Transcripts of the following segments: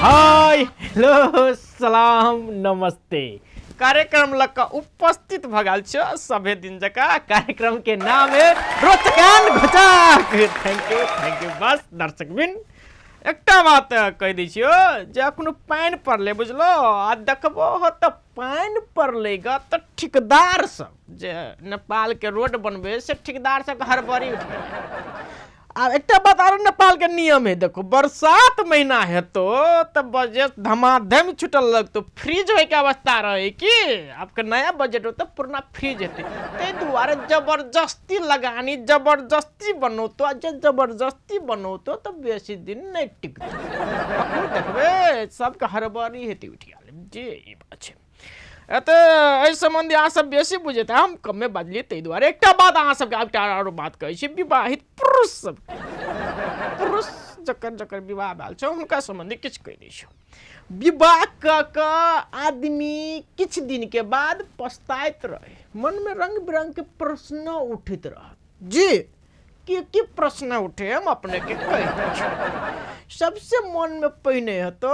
Hi hello सलाम नमस्ते कार्यक्रम लग उपस्थित भगल सभे दिन जका कार्यक्रम के नाम है रोचकान घोचाक। थैंक यू बस दर्शक बिन एकटा बात कह दी जे कोनो पानि पड़ले बुझलो आ देखबो हो तो पानि पड़लेगा तो ठेकेदार सब जे नेपाल के रोड बनबे से ठेकेदार सब हड़बड़ी उठ गए। अब एक बात और नेपाल के नियम है देखो बरसात महीना है तो तब बजट धमाधम छुटल लग तो फ्रीज होए के अवस्था रहे कि आपका नया बजट हो तो पुराना फ्रीज हेते ते दुआरे जबरदस्ती लगानी जबरदस्ती बनो तो जबरदस्ती बनो तो बेसी दिन नहीं टिकते देखबे सबके हड़बड़ी हेते उठ गेल जी ई बात छै। एहि संबंधी अहाँ सब बेसी बुझे हम कमे बाजलिए ताहि दुआरे एकटा बात अहाँ सबके और बात कहै छी विवाहित पुरुष सब जकर विवाह भेल छै हुनका संबंधी किछु कहि दै छी। विवाह क आदमी किछु दिन के बाद पछताइत रहे मन में रंग बिरंग के प्रश्न उठित रहत जी की प्रश्न उठे हम अपने के कहि सबसे मन में पहिने हतो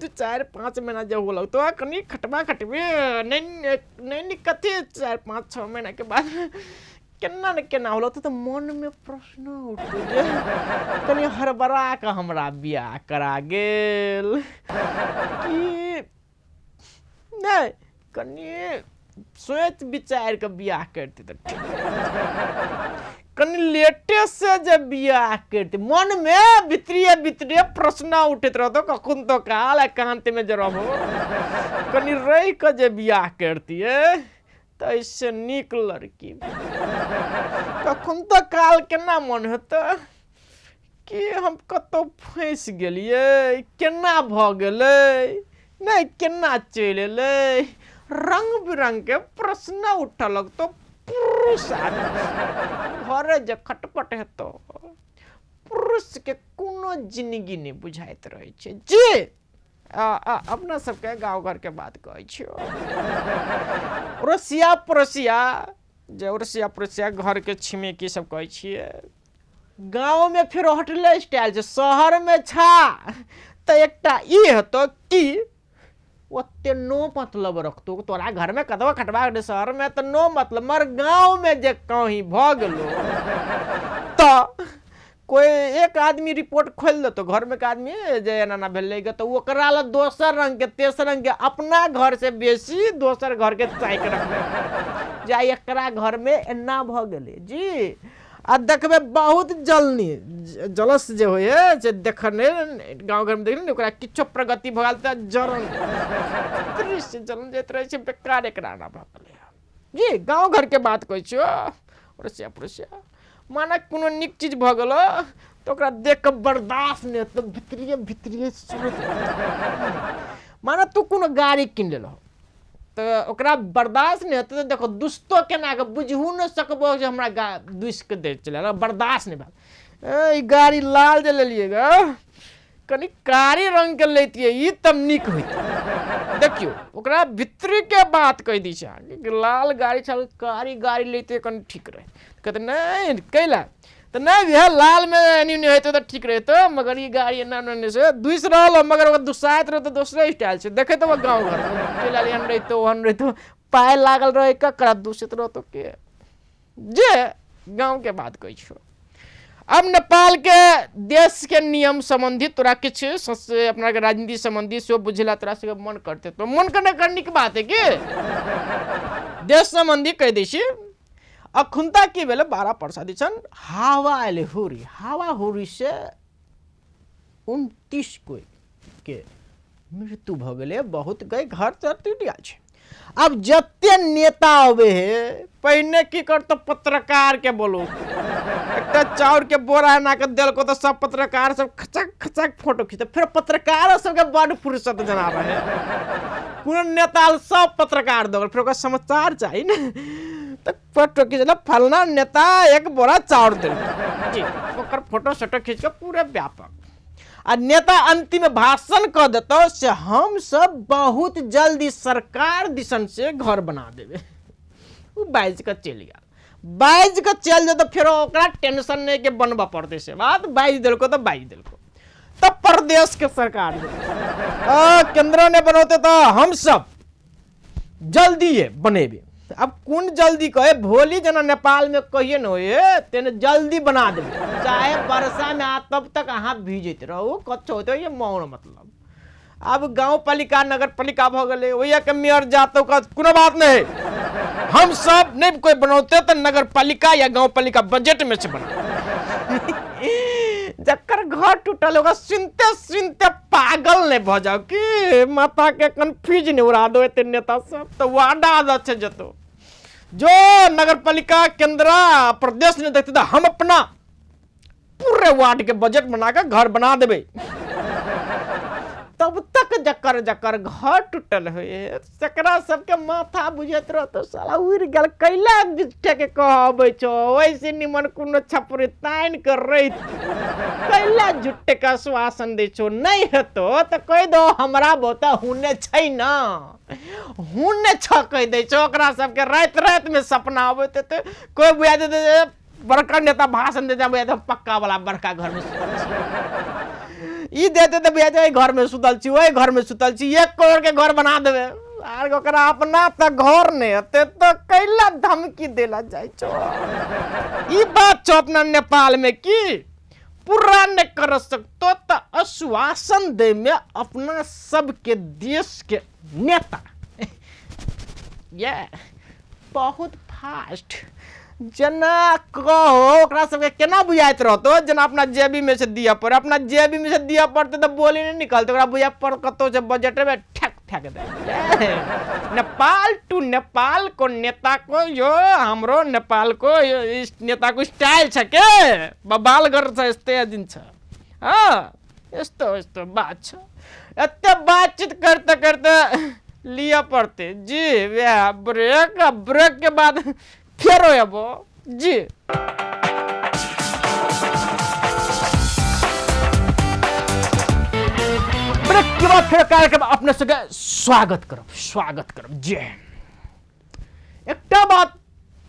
4-5 महीना जब हो लगतो कनी खटबा खटबे नहीं कथी 4-5-6 महीना के बाद केना न केना होलो तो मन में प्रश्न उठे कनी हड़बड़ा का हमरा बियाह करा गेल कि नहीं कनी सोच विचार के बियाह करते तो कनी लेटे से जब बियाह करते मन में भीतरिये प्रश्न उठित रहतो कखन तो काल एकांत में जरब हो कनी रह के जे बियाह करती है तो ऐसे नीक लड़की कखन तो काल केना मन होता कि हम कतो फंस गेलिए केना भ गेलै नहीं केना चल एलै रंग बिरंग के प्रश्न उठ लगतो पुरुष घरे जे खटपट हेतो पुरुष के कोनो जिंदगी नहीं बुझाइत रहे छै जी। अपना सबके गाँव घर के बात कहै छियो रोसिया पड़ोसिया घर के छिमेकी सब कहै छियै गाँव में फिर होटल स्टाइल छै शहर में छा तो एकटा ई हेतो कि ओते नो मतलब रखतो तोरा घर में कदवा खटवा शहर में तो नो मतलब मर गाँव में जे कहीं भ गेलो तो कोई एक आदमी रिपोर्ट खोल देतो घर में के आदमी जे एना भेलै तो ओकरा ला दोसर रंग के तेसर रंग के अपना घर से बेसी दोसर घर के चाइक रखले जा एकरा घर में एना भ गेलै जी। आ देखबे बहुत जलस जे होय जे देखने गाँव घर में देखने ओकरा किछो प्रगति भ गेल त जरन दृश्य जलन जैत रहे छै बेकार एकरा ना भ गेलै जी। गाँव घर के बात कहै छियो पड़ोसिया माना कोनो निक चीज भ गेलो तो ओकरा देख के बर्दाश्त नहीं तो भीतरिये माना तू कोनो गाड़ी किन लेलो तो ओकरा बर्दाश्त नहीं होते तो देखो दुस्तो केना के बुझू न सकबो जे हमरा दुस के दे चले बर्दाश्त नहीं भेल ई गाड़ी लाल जे लेलिएगा कनी कारी रंग के लेतिए ई तब निक होइते देखियो ओकरा भीतरी के बात कह दी छै लाल गाड़ी चल कारी गाड़ी लेते कनी ठीक रहे कहते नहीं कैला तो नहीं यह लाल में नहीं होते तो ठीक रहते मगर ये गाड़ी एना से दुस रहा मगर दुसाइत रहे तो दूसरे स्टाइल से देखे तो गाँव घर में रहते पाए लागल रहे ककरा दूषित रहो तो के जे गाँव के बात कह छो। अब नेपाल के देश के नियम संबंधी तोरा किछ अपना के राजनीति संबंधी सो बुझला तोरा से मन करते तो मन करने की बात है कि देश संबंधी कह दी अखुनता की बेले 12 प्रसादी छन हावा आले हावा हुरी से 29 कोई के मृत्यु भ गेले बहुत गए घर तर टूट गेल छै। अब जते नेता आवे है पहिने की करतो पत्रकार के बोलो एकटा चाउर के बोरा ना के देल को तो सब पत्रकार सब खचक फोटो खींचे फिर पत्रकार सब के बड़ फुर्सत जना रहे पूरा नेता सब पत्रकार दो फिर ओकर समाचार चाहिए ना तो फोटो खींचना फलना नेता एक बोरा चाउर दे जी ओकर फोटो खींच के पूरे व्यापक आ नेता अंतिम भाषण कह देतो से हम सब बहुत जल्दी सरकार दिशन से घर बना देवे वो बाइज का चल गया फिर ओकरा टेंशन नहीं के बनवा पड़ते से बात बाइज दिल को तो बाइज दिल को तब प्रदेश के सरकार केंद्र ने बनौते तो हम सब जल्दी ये बनेबे। अब कौन जल्दी कहे भोली जना नेपाल में कहिए न ये तेने जल्दी बना दे, चाहे वर्षा में आ तब तक अहाँ भीजते रहो कच्चो होते ये मौन मतलब। अब गांव पालिका नगर पालिका भ गए वही के मेयर जातो का कोनो बात नहीं, हम सब नहीं कोई बनौते तो नगर पालिका या गांव पालिका बजट में से बना जकर घर टूटल होगा सुनते सुनते पागल नहीं भ जाओ कि माथा के कंफ्यूज नहीं उड़ा दो इतने नेता सब। तो वादा आदत से जतो जो नगर पालिका केंद्र प्रदेश ने देखते थे हम अपना पूरे वार्ड के बजट बनाकर घर बना देबे, तब तक जकर जकर घर टूटल हुए सकरा सबके माथा बुझत रह तो साला उड़ गल कैला बिठे के कहबै छो वैसे निमन कोनो छपरी तान कर रही कैला झुट्टे का आश्वासन दे छो नहीं हेतो तो कह दो हमरा बोता हुने छै ना हुने छ कह दे छो ओकरा सबके रात रात में सपना आबत तो कोई बुझा दे बड़का नेता भाषण दे जाबे तो पक्का वाला बड़का घर में ई देते तो भैया घर में सुतल छी वही घर में सुतल छी 1 करोड़ के घर बना देवे आर ओकरा अपना तो घर नहीं हते तो कैला धमकी देला जाय छो। ई बात छो अपना नेपाल में की पूरा न कर सकतो तो आश्वासन दे में अपना सबके देश के नेता ये बहुत फास्ट जना कहो ओकरा सबके केना बुझाइत रहतो जना अपना जेबी में से दिया पर अपना जेबी में से दिया पड़ते तो बोली नहीं निकलते ओकरा बुझा पर कतो से बजट में ठक ठक दे। नेपाल टू नेपाल को नेता को यो हमरो नेपाल को इस नेता को स्टाइल छ के बबाल गर्छ यस्तै दिन छ। हां यस्तो यस्तो बात छ एते बातचीत करते करते लिया पड़ते जी ब्रेक ब्रेक के बाद फिर हो जी। ब्रेक के बाद फिर कार्यक्रम अपने सके स्वागत करब जी। एकटा बात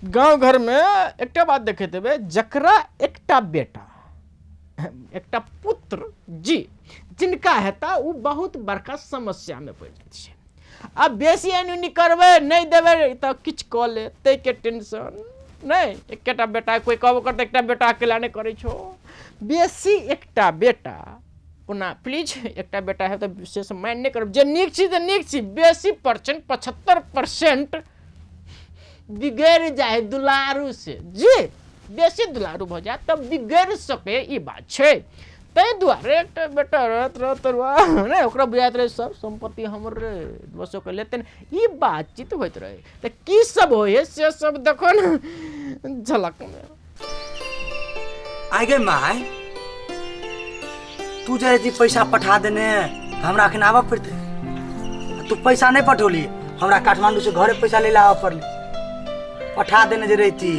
गांव घर में एकटा बात देखे थे जकरा एकटा बेटा एकटा पुत्र जी जिनका हेता वो बहुत बड़का समस्या में पड़ जाए अब बेसी एनुनी करबे नहीं देवे तो किछ क ले ते के टेंशन नहीं एकटा बेटा कोई कहबो करते एकटा बेटा अकेला नहीं करे छो बेसी एकटा बेटा ओना प्लीज एकटा बेटा है तो विशेष माइन नहीं करब जे नीक छी त नीक छी बेसी परसेंट 75% बिगड़ जाए दुलारू से जी बेसी दुलारू भ जाए तब बिगड़ सके ई बात छे तै दुआरे एकटा बेटा रहत नहीं ओकरा बुझाइत रहे सब संपत्ति हमर बसो के लेते ई बातचीत होइत रहे त की सब होय से सब देखो न झलक में आगे माय तू जे जी पैसा पठा देने हमरा के आवा पड़ते तू पैसा नहीं पठोली हमरा काठमांडू से घरे पैसा ले लावा पड़ली पठा देने जे रहती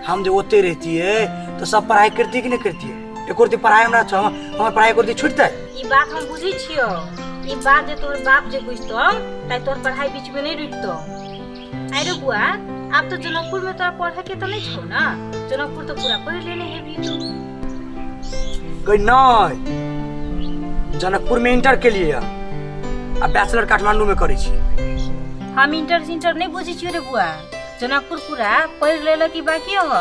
हम जो ओते रहती है तो सब पढ़ाई करती कि नहीं करती है एक और पढ़ाई हमरा छ हमर पढ़ाई कर दी छूटते ई बात हम बुझी छियो ई बात जे तोर बाप जे बुझतो ताई तोर पढ़ाई बीच में नहीं रुकतो। अरे बुआ आप तो जनकपुर में तोरा पढ़े के तो नहीं छौ ना जनकपुर तो पूरा पढ़ लेने हेबी गई नहीं जनकपुर में इंटर के लिए अब बैचलर काठमांडू में करै छी हम इंटर नहीं बुझी छियो रे बुआ जनकपुर पूरा पढ़ लेला की बाकी हो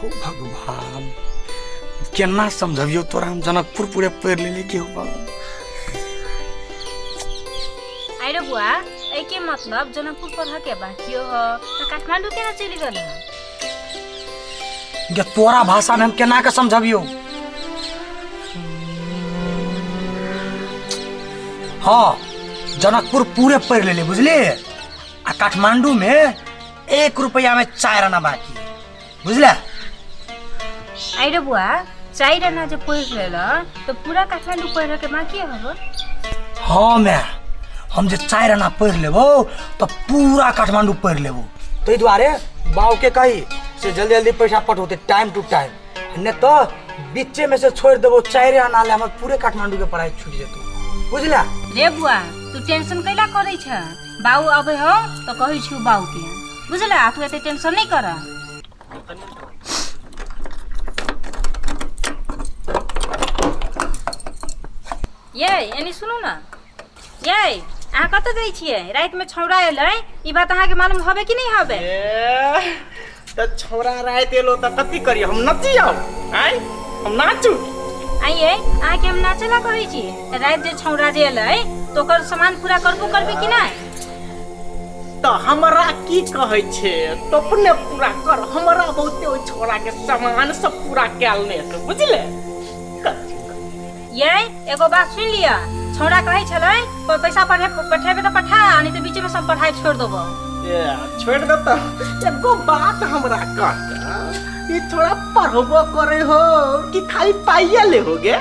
भगवान केना समझबियो तोरा हम जनकपुर पूरे पढ़ लेले के हो अरे बुआ एके मतलब जनकपुर पढ़ के बाकी हो तो काठमांडू केना चली गेल ये तोरा भाषा में हम केना के समझबियो हाँ जनकपुर पूरे पढ़ लेले बुझले आ काठमांडू में 1 रुपया में 4 आना बाकी बुझला अरे बुआ 4 आना जब पढ़ लेला तो पूरा काठमांडू पढ़ के बाकी हो हाँ मैं हम जे 4 आना पढ़ लेबो तो पूरा काठमांडू पढ़ लेबो तै दुआरे बाऊ के कही से जल्दी जल्दी पैसा पठोते टाइम टू टाइम ने तो बीचे में से छोड़ देबो 4 आना ले हमर पूरे काठमांडू के पढ़ाई छूट जेतो बुझला रे बुआ तू टेंशन कैला करै छ बाऊ अबे हो तो कहि छु बाऊ के बुझला तू एते टेंशन नहीं कर ये एनी सुनू ना ये अहाँ कतऽ जाइ छियै रातिमे छौड़ा एलै ई बात अहाँके मालूम हबे कि नहीं हबे त छौरा रात एलो त कथी करी हम नची आउ आइ हम नाचू आइए अहाँके हम नाचे ला कहै छी राति जे छौड़ा जे एलै तो ओकर सामान पूरा करबे कि नहीं त हमरा की कहै छे तो अपने पूरा कर हमरा बहुते ओइ छौरा के सामान सब पूरा कैल नै है बुझले ये एगो बात सुन लिया छौड़ा कहै छलै पैसा पठेबे त पठा नहीं तो बीच में सब पढ़ाई छोड़ देबो छोड़ दे त एगो बात हमरा कह ई थोड़ा पढ़बो करे हो कि खाली पाइए ले होगे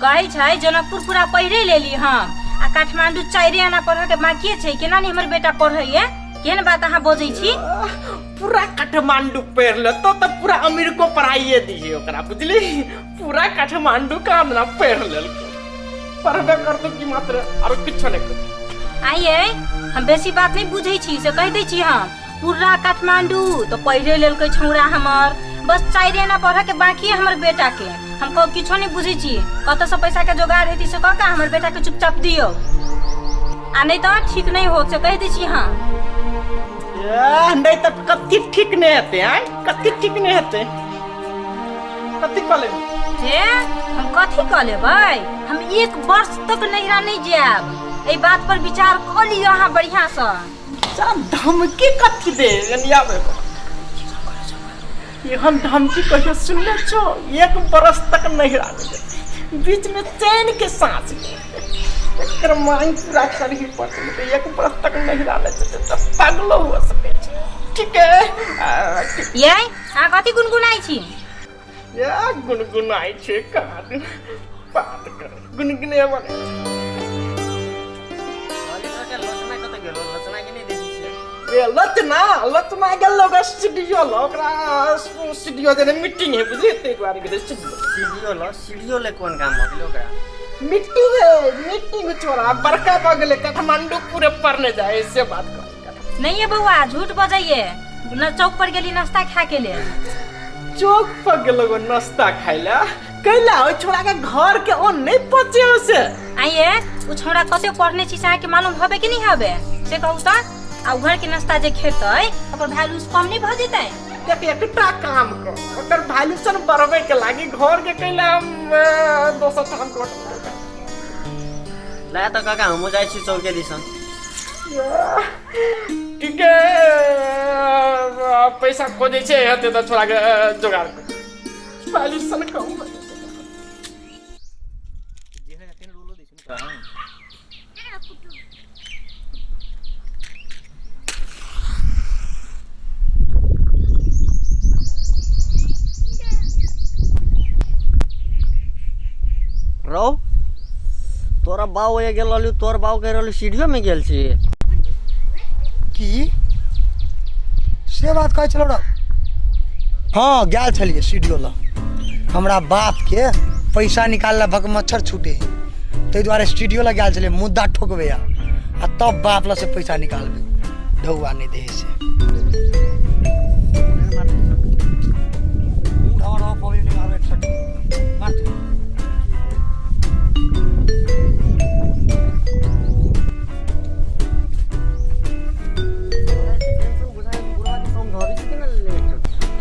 कहै छै जनकपुर पूरा पढ़े लेली हम आ काठमांडू 4 आना पढ़ के बाकी छै केना नहीं हमर बेटा पढ़ैए केहन बात अहाँ बोझै छी पूरा काठमांडू पढ़ ले तो पूरा अमीर को पढ़ाइए दी ओकरा बुझली पूरा काठमांडू का ना पढ़ ले पढ़बे कर तो की मात्र और कुछ नहीं कर आइए हम बेसी बात नहीं बुझै छी से कह दै छी हम पूरा काठमांडू तो पढ़े लेलकै छौड़ा हमर बस 4 आना पढ़ के बाकी हमर बेटा के हम को किछो नहीं बुझै छी कत से पैसा के जोगाड़ हेती से कह के हमर बेटा के चुपचाप दियो आ नहीं तो ठीक नहीं हो से कह दै छी हम नहीं तो कति ठीक नहीं हेते हैं कति ठीक नहीं हेते कति कह लेबे हे हम कथी कह लेबै हम 1 वर्ष तक नहिरा नहीं जाब ए बात पर विचार कर लियो अहाँ बढ़िया से सब धमकी कथी दे आबे ये हम धमकी कहियो सुनले छो 1 बरस तक नहिरा नहीं बीच में चैन के सांस एकर मांग पूरा करही पड़ते तो 1 बरस तक नहिरा नहीं तो पागलो हो सके ठीक है ये अहाँ कथी गुनगुनाइ छी या गुनगुनाई छे काद बात कर गुनगुने बने लचना गेलो ग स्टूडियो ल ओकरा स्टूडियो जने मीटिंग है बुझली ते दुआरे के स्टूडियो ले कोन काम हो गेलो ओकरा मीटिंग छोरा बड़का भ गेले काठमांडू पूरे पढ़ने जाए से बात कर नहीं है बउआ झूठ बजाइए न चौक पर गेली नाश्ता खा के ले चौक पर गेलो नाश्ता खाइला कैला ओ छोरा के घर के ओ नहीं पचे उसे आइए उ छोरा कते पढ़ने छी से के मालूम हबे कि नहीं हबे से कहू त आ घर के नाश्ता जे खेतै ओकर वैल्यू कम नहीं भ जेतै देख एकटा काम कर ओकर वैल्यूशन बढ़बे के लागी घर के कैला हम 200 काम कर ला त काका हम जाइ छी चौके दिसन ठीक है पैसा खोजे छे हते त छोरा के जोगाड़ कर वैल्यूशन कम रौ तोरा बाऊ ये गेल रहलू तोर बाऊ कह रहलू स्टूडियो में गेल छी की से बात कहै छलो रे हाँ गेल छलिए स्टूडियो ला हमरा बाप के पैसा निकालला भक मच्छर छूटे तै दुआरे स्टूडियो ला गेल छलिए मुद्दा ठोकबे आ तब बाप ला से पैसा निकालबे ढौआ नहीं दे से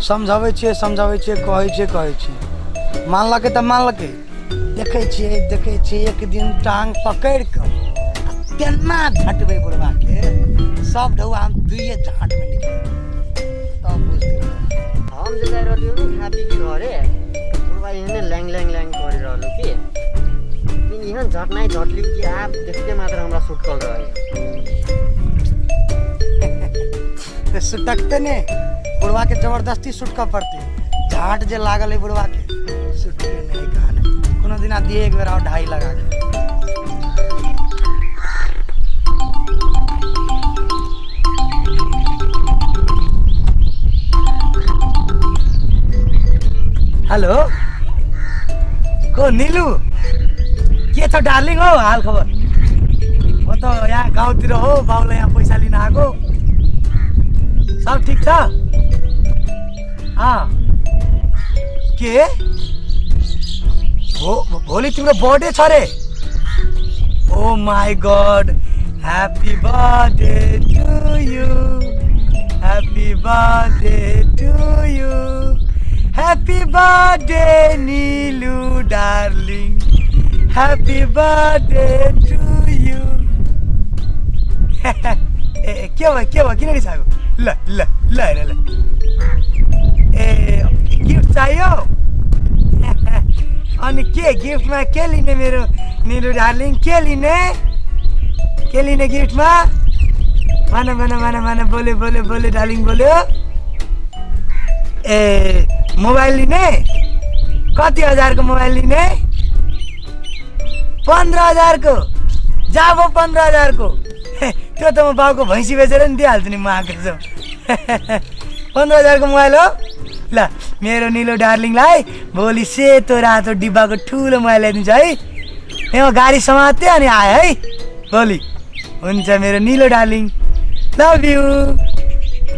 समझावे छिए कहै छिए मानलकै त मानलकै देखै छिए एक दिन टांग पकड़ के केना झटबै बुढ़वा के सब ढौआ हम दुइये झाट में निकल तब बुझते हम जे जाइ रहलियो न खाती के घरे बुढ़वा एहने लैंग करि रहलु के लेकिन यहाँ झट नहीं झटलियो कि आप देखते मात्र हमरा शूट कर रहे सुटकते ने बुढ़वा के जबरदस्ती सुटका पड़ते झाट जे लागल है बुढ़वा के सुटके नहीं कहने कोनो दिना दिए एक बेर और ढाई लगा के हेलो को नीलू के छ डार्लिंग हो हाल खबर वो तो यहाँ गाउँतिर हो बाउले यहाँ पैसा लिन आएको सब ठीक छ हाँ के भोलि तिम्रो बर्थडे छ रे Oh my God! Happy birthday to you. Happy birthday to you. Happy birthday, Neelu darling. Happy birthday to you. के भयो किन रिसाएको? ल ल ल हेर ल ए गिफ्ट चाहियो अनि के गिफ्टमा के लिने मेरो नीलु डार्लिङ के लिने गिफ्टमा माना बोले डार्लिङ बोल्यो ए मोबाइल लिने कति हजारको मोबाइल लिने 15,000 को जाबो 15,000 को त्यो त म बाउको भैँसी बेचेर नि दिइहाल्छु नि म आएको छु 15,000 को मोबाइल हो ल मेरो नीलो डार्लिङलाई भोलि सेतो रातो डिब्बाको ठुलो मोबाइल ल्याइदिन्छु है यहाँ गाडी समात्यो अनि आयो है भोलि हुन्छ मेरो नीलो darling love you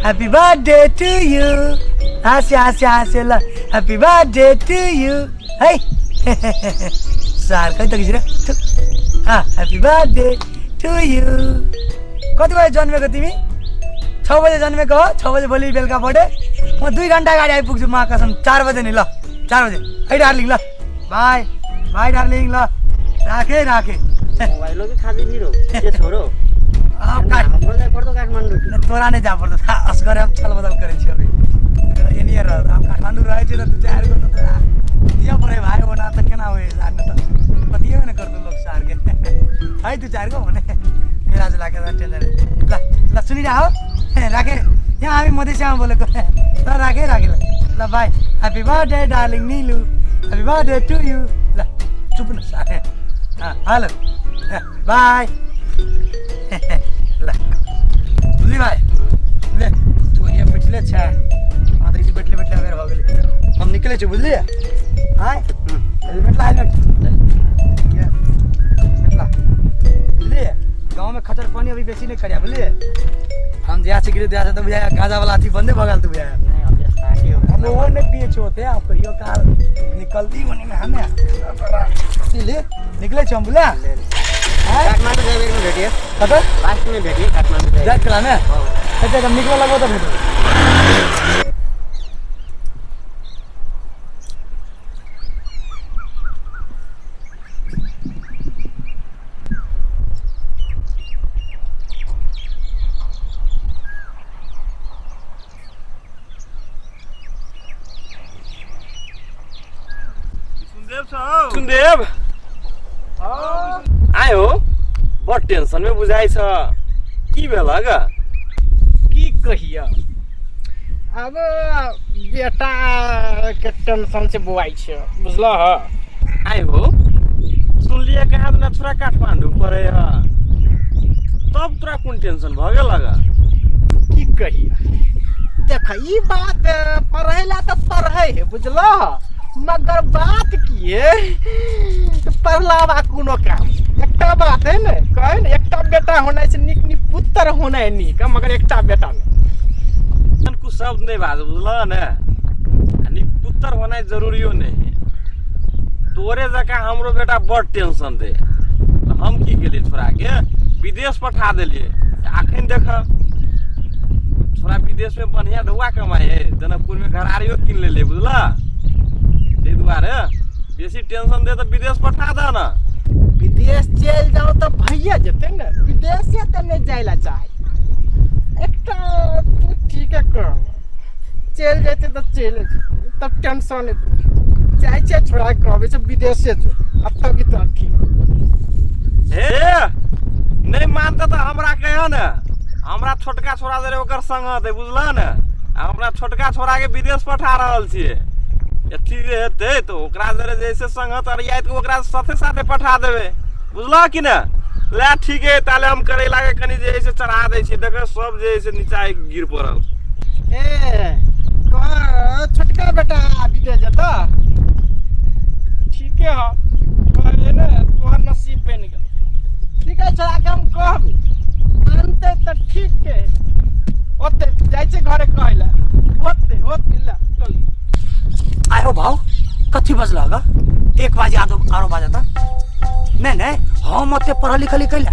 happy birthday to you हाँस्यो ल ह्याप्पी बर्थडे टु यु है सार खै त खिचेर ह्याप्पी बर्थडे टु यु कति बजे जन्मेको तिमी 6 बजे जन्मेको हो 6 बजे भोलि बेलुका बर्थडे म 2 घन्टा अगाडि आइपुग्छु म कसम 4 बजे नि ल 4 बजे है डार्लिङ ल बाई डार्लिङ ल राखे मोबाइल की खादी फिरो ये छोरो हाम्रो नै पर्दो काठमाडौँ तोरा नै जा पर्दो हस गरे हम छल बदल करे छी अबे एनियर हम काठमाडौँ रहे छी त तू चार को त दिया परे भाइ बना त केना होए जान त पतियो न गर्दो लोग सार के है तू चार को भने मेरा आज लागे टेन्सन ल सुनिरा हो राखे यहाँ हामी मधेसमा बोलेको ल राखे ल bye happy birthday darling Neelu happy birthday to you ल चुप न सारे हेलो बाई ल बुझली भाइ ले तू ये बैठले छ आदि जी बैठले मेरे हो गेले हम निकले छु बुझली हाय हेलमेट बुझली गांव में खचर पानी अभी बेसी नहीं करिया बुझली हम जहाँ से गिरे तो बुझाया गांजा वाला थी बंदे बगल तू बुझाया नहीं अब स्टार्ट ही हो हम वो ने पिए होते हैं आपको यो कार निकलती होने में हमें ले निकले छु हम बुला काठमाडौँ जाने में भेटिए कता लास्ट में भेटिए काठमाडौँ जाए जात कला में अच्छा हम निकल लगो तो भेटो सुनदेव आयो बड़ टेंशन में बुझाइ छ की भेल ग की कहिया अब बेटा के टेंशन से बुआई छ बुझल ह आयो सुनलिए कहाँ न छोरा काठमाडौँ परे ह तब तोरा कौन टेंशन भ गेल ग की कहिया देख ई बात पढ़ेला तो पढ़े है बुझल मगर बात की है पढ़लावा कोनो काम एकटा बात है ने कहे ने एकटा बेटा होना से निक पुत्र होना है निक मगर एकटा बेटा नहीं कुछ शब्द नहीं बात बुझल न नि पुत्र होना जरूरी हो नहीं तोरे जका हमरो बेटा बड़ टेंशन दे तो हम की केलिए छोरा के विदेश पठा देलिए अखन देख छोरा विदेश में बढ़िया ढुआ कमाए है जनकपुर में घरारियो किन ले बुझला ते दुआरे बेसी टेंशन दे तो विदेश पठा दे ना विदेश चल जाओ तो भैया जते न विदेश से तो नहीं जाइला चाहे एकटा तू ठीक है कर चल जाते तो चल तब टेंशन है चाहे छोड़ा कहबे से विदेश से जो अब तक तो ठीक हे नहीं मानता तो हमरा कहे न हमरा छोटका छोरा दे ओकर संगत है बुझला न हमरा छोटका छोरा के विदेश पठा रहल छिए एथी हेते तो ओकरा जरे जैसे संगत अरियात के ओकरा साथे साथे पठा देबे बुझला कि ना ले ठीक है ताले हम करे लागे कनी जैसे चढ़ा दे छी देख सब जैसे नीचा गिर पड़ल ए छोटका बेटा विदेश जता ठीक है कहले ना तोहर नसीब बन गेल ठीक है छोड़ा के हम कहबे मानते तो ठीक है ओते जाय छे घरे कहला ओते ला चली आयो भाव कथी बजला ग 1 बजे आरो बाजा था नहीं नहीं हम मते पढ़ा लिखा कैला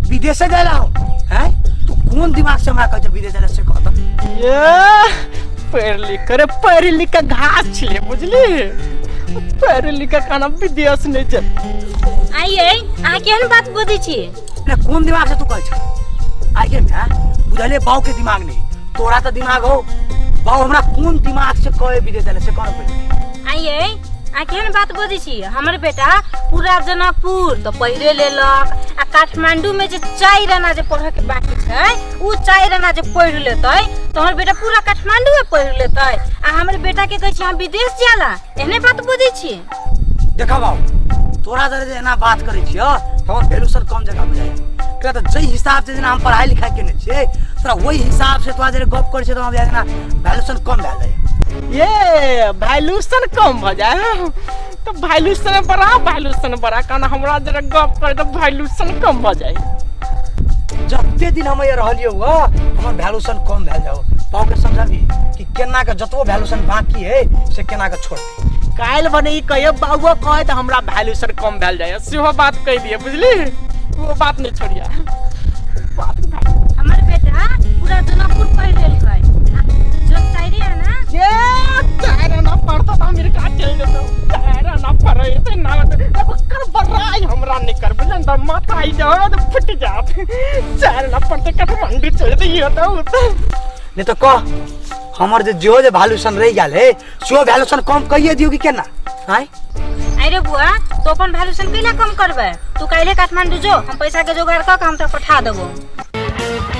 विदेश गए हो हैं तू कौन दिमाग से हमरा कह विदेश जाने से कहत ये पढ़ लिख के घास छिले बुझली पढ़ लिख के खाना विदेश नहीं चल आइए अहाँ केहन बात बोझे छी ने कौन दिमाग से तू कह छ आगे में बुझले बाऊ के दिमाग नहीं तोरा तो दिमाग हो बाऊ हमरा कौन दिमाग से कहे विदेश जाने से कौन पहले आइए अहाँ केहन बात बोझे छी हमर बेटा पूरा जनकपुर तो पढ़े लेलक आ काठमांडू में जे 4 आना जे पढ़े के बाकी छै उ 4 आना जे पढ़ लेतै तो हमर बेटा पूरा काठमांडू में पढ़ लेतै आ हमर बेटा के कहै छी हम विदेश जाला एहने बात बोझे छी देखा बाऊ तोरा जरे एना बात करे छियो तो हमर वैल्यूशन कम जगह में जाए क्या तो जई हिसाब से हम पढ़ाई लिखाई केने छियै तोरा वही हिसाब से तोरा जरे गप करे छियै तो हम ना वैल्यूशन कम भए जाए ये वैल्यूशन कम भ जाए तो वैल्यूशन बड़ा कारण हमरा जरा गप करे तो वैल्यूशन कम भ जाए जते दिन हम ये रहलियो हो हमर वैल्यूशन कम भए जाओ बाऊ के समझाबी कि केना के जतबो वैल्यूशन बाकी है से केना के छोड़ दे काल बने ई कहियो बाबुआ कहे तो हमरा वैल्यूशन कम भए जाए सेहो बात कह दिए बुझली वो बात नहीं छोड़िया हमर बेटा पूरा जनकपुर पढ़ लेलकै जो 4 आना ये चार ना पढ़ता था मेरे का चल गया चार ना पढ़े तो ना कर बराई हमरा नहीं कर बुझन त माथा आई जाओ तो फट जात चार ना पढ़ते काठमांडू चले तो ये तो नहीं तो कह हमर जो वैल्यूशन रह गेल है सो वैल्यूशन कम कहिए दियो कि केना हैं अरे बुआ तो अपन वैल्यूशन कैला कम करबे तू काल्हे काठमांडू जो हम पैसा के जोगाड़ क के हम तक पठा देबो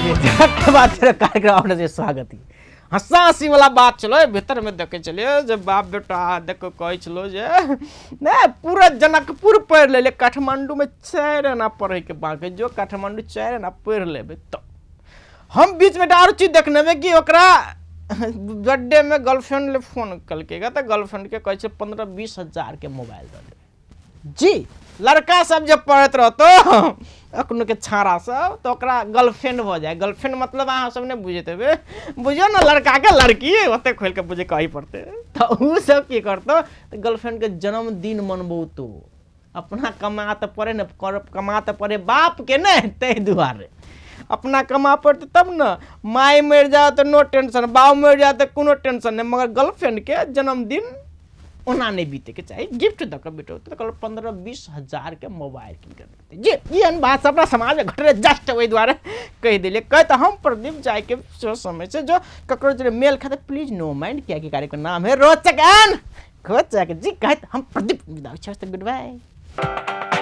ये जट बात तेरा कार्यक्रम आपने से स्वागत है हंसा हंसी वाला बात चलो भीतर में देखे चलिए जब बाप बेटा देखो कहे चलो जे नहीं पूरा जनकपुर पढ़ ले काठमांडू में 4 आना पढ़े के बाकी जो काठमांडू 4 आना पढ़ लेबे तो हम बीच में और चीज देखने में कि ओकरा बर्थडे में गर्लफ्रेंड ले फोन कलकेगा तो गर्लफ्रेंड के कहे 15-20 हजार के मोबाइल दे जी लड़का सब जब पढ़त रहतो अखनो के छाड़ा सब तो ओकरा गर्लफ्रेंड हो जाए गर्लफ्रेंड मतलब अहाँ सब ने बुझे थे बुझियो ना लड़का के लड़की ओते खोल के बुझे कही पड़ते तो उ सब की करतो तो गर्लफ्रेंड के जन्मदिन मनबो तो अपना कमाते पड़े न कमाते पड़े बाप के न ते दुआरे अपना कमा पड़ते तब न माई मर जाओ तो नो टेंशन बाप मर जाओ तो कोनो टेंशन नहीं मगर गर्लफ्रेंड के जन्मदिन ओना नहीं बीते के चाहिए गिफ्ट दक बेटो तो कल 15-20 हजार के मोबाइल किन कर देते जी ये बात अपना समाज में घट रहे जस्ट वही द्वारा कह दिले कह तो हम प्रदीप जाए के समय से जो ककरो जरे मेल खाते प्लीज नो माइंड क्या के कार्यक्रम नाम है रोचक एंड खोचक जी कहे हम प्रदीप गुड बाय।